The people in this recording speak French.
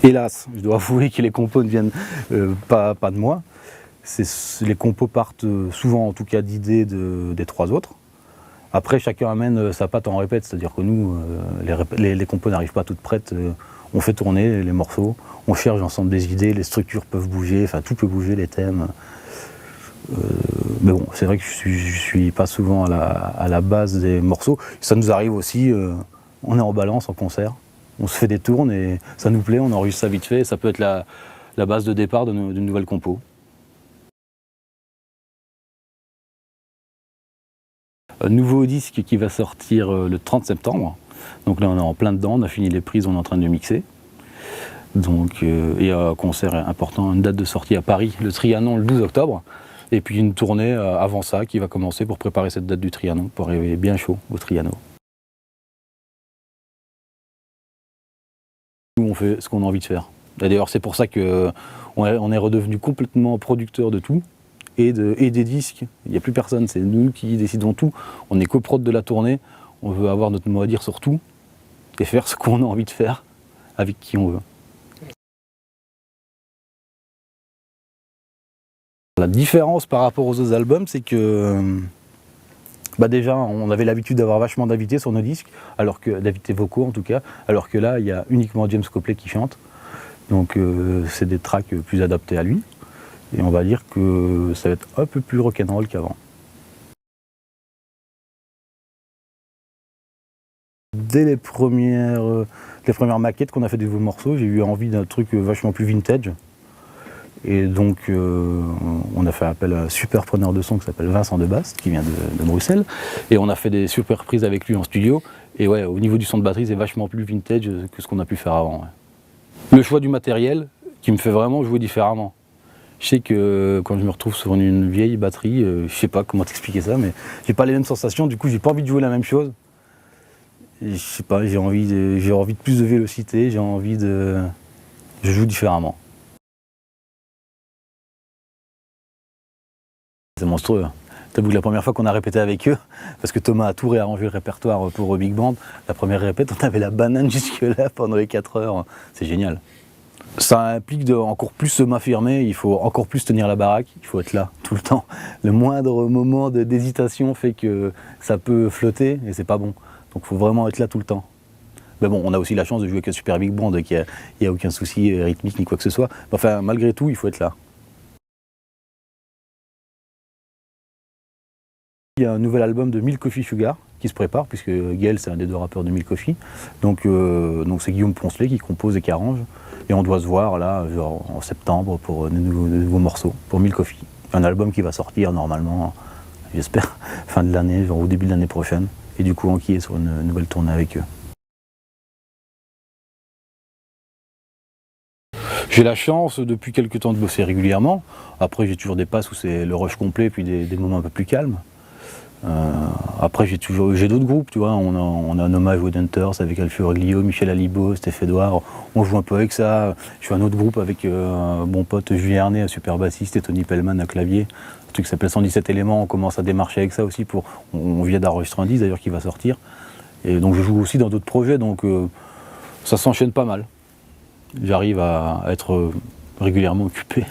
Hélas, je dois avouer que les compos ne viennent pas de moi. Les compos partent souvent, en tout cas, d'idées des trois autres. Après, chacun amène sa patte en répète, c'est-à-dire que nous, les compos n'arrivent pas toutes prêtes. On fait tourner les morceaux, on cherche ensemble des idées, les structures peuvent bouger, enfin tout peut bouger, les thèmes. Mais bon, c'est vrai que je suis pas souvent à la base des morceaux. Ça nous arrive aussi, on est en balance en concert, on se fait des tournes et ça nous plaît, on enregistre ça vite fait, ça peut être la base de départ d'une nouvelle compo. Un nouveau disque qui va sortir le 30 septembre. Donc là on est en plein dedans, on a fini les prises, on est en train de mixer. Donc, et un concert important, une date de sortie à Paris, le Trianon le 12 octobre. Et puis une tournée avant ça qui va commencer pour préparer cette date du Trianon, pour arriver bien chaud au Trianon. Nous on fait ce qu'on a envie de faire. D'ailleurs c'est pour ça qu'on est redevenu complètement producteur de tout. Et des disques, il n'y a plus personne, c'est nous qui décidons tout. On est coprod de la tournée, on veut avoir notre mot à dire sur tout et faire ce qu'on a envie de faire avec qui on veut. La différence par rapport aux autres albums, c'est que déjà on avait l'habitude d'avoir vachement d'invités sur nos disques, alors que d'invités vocaux en tout cas, alors que là il y a uniquement James Copley qui chante. Donc c'est des tracks plus adaptés à lui. Et on va dire que ça va être un peu plus rock'n'roll qu'avant. Dès les premières maquettes qu'on a fait des nouveaux morceaux, j'ai eu envie d'un truc vachement plus vintage. Et donc on a fait appel à un super preneur de son qui s'appelle Vincent Debaste, qui vient de Bruxelles. Et on a fait des super prises avec lui en studio. Et ouais, au niveau du son de batterie, c'est vachement plus vintage que ce qu'on a pu faire avant. Ouais. Le choix du matériel qui me fait vraiment jouer différemment. Je sais que quand je me retrouve sur une vieille batterie, je sais pas comment t'expliquer ça, mais j'ai pas les mêmes sensations, du coup j'ai pas envie de jouer la même chose. Et je sais pas, j'ai envie de plus de vélocité, je joue différemment. C'est monstrueux. T'as vu que la première fois qu'on a répété avec eux, parce que Thomas a tout réarrangé le répertoire pour Big Band, la première répète, on avait la banane jusque là pendant les 4 heures, c'est génial. Ça implique de encore plus se m'affirmer, il faut encore plus tenir la baraque, il faut être là tout le temps. Le moindre moment d'hésitation fait que ça peut flotter et c'est pas bon. Donc il faut vraiment être là tout le temps. Mais bon, on a aussi la chance de jouer avec un super big band, il n'y a aucun souci rythmique ni quoi que ce soit. Enfin, malgré tout, il faut être là. Il y a un nouvel album de Milk Coffee Sugar qui se prépare, puisque Gaël c'est un des 2 rappeurs de Milk Coffee. Donc c'est Guillaume Poncelet qui compose et qui arrange. Et on doit se voir là, genre, en septembre pour de nouveaux morceaux, pour Milk Coffee. Un album qui va sortir normalement, j'espère, fin de l'année, genre au début de l'année prochaine. Et du coup enquiller sur une nouvelle tournée avec eux. J'ai la chance depuis quelques temps de bosser régulièrement. Après j'ai toujours des passes où c'est le rush complet, puis des moments un peu plus calmes. Après j'ai d'autres groupes, tu vois, on a un hommage aux Hunters avec Alfio Reglio, Michel Alibo, Steph Edouard, on joue un peu avec ça. Je suis un autre groupe avec un bon pote Julien Arnay, un super bassiste, et Tony Pellman, un clavier. Un truc qui s'appelle 117 éléments, on commence à démarcher avec ça aussi, on vient d'enregistrer un disque d'ailleurs qui va sortir. Et donc je joue aussi dans d'autres projets, donc ça s'enchaîne pas mal. J'arrive à être régulièrement occupé.